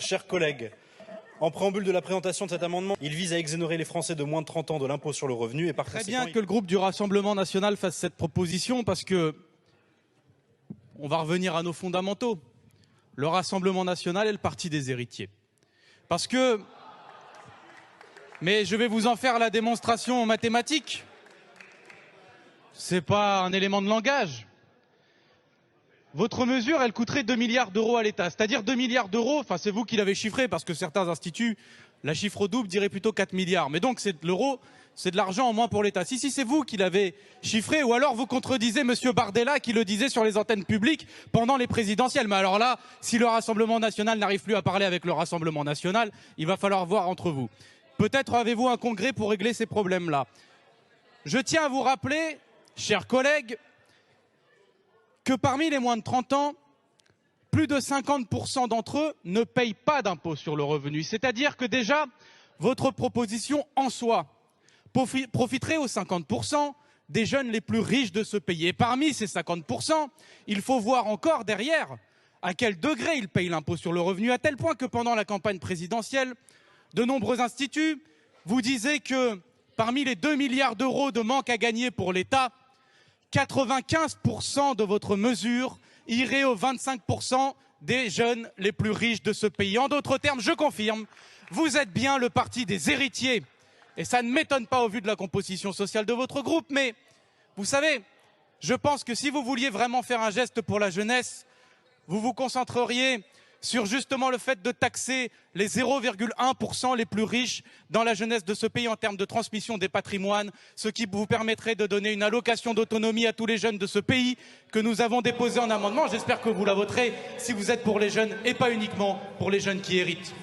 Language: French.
Chers collègues, en préambule de la présentation de cet amendement, il vise à exonérer les Français de moins de 30 ans de l'impôt sur le revenu et par Très conséquent... bien que le groupe du Rassemblement national fasse cette proposition parce que on va revenir à nos fondamentaux. Le Rassemblement national est le parti des héritiers. Parce que... Mais je vais vous en faire la démonstration en mathématiques. C'est pas un élément de langage. Votre mesure, elle coûterait 2 milliards d'euros à l'État. C'est-à-dire 2 milliards d'euros, enfin c'est vous qui l'avez chiffré, parce que certains instituts la chiffre au double diraient plutôt 4 milliards. Mais donc l'euro, c'est de l'argent en moins pour l'État. Si, c'est vous qui l'avez chiffré, ou alors vous contredisez Monsieur Bardella qui le disait sur les antennes publiques pendant les présidentielles. Mais alors là, si le Rassemblement national n'arrive plus à parler avec le Rassemblement national, il va falloir voir entre vous. Peut-être avez-vous un congrès pour régler ces problèmes-là. Je tiens à vous rappeler, chers collègues, que parmi les moins de 30 ans, plus de 50% d'entre eux ne payent pas d'impôt sur le revenu. C'est-à-dire que déjà, votre proposition en soi profiterait aux 50% des jeunes les plus riches de ce pays. Et parmi ces 50%, il faut voir encore derrière à quel degré ils payent l'impôt sur le revenu, à tel point que pendant la campagne présidentielle, de nombreux instituts vous disaient que parmi les 2 milliards d'euros de manque à gagner pour l'État, 95% de votre mesure irait aux 25% des jeunes les plus riches de ce pays. En d'autres termes, je confirme, vous êtes bien le parti des héritiers. Et ça ne m'étonne pas au vu de la composition sociale de votre groupe, mais vous savez, je pense que si vous vouliez vraiment faire un geste pour la jeunesse, vous vous concentreriez sur justement le fait de taxer les 0,1% les plus riches dans la jeunesse de ce pays en termes de transmission des patrimoines, ce qui vous permettrait de donner une allocation d'autonomie à tous les jeunes de ce pays que nous avons déposé en amendement. J'espère que vous la voterez si vous êtes pour les jeunes et pas uniquement pour les jeunes qui héritent.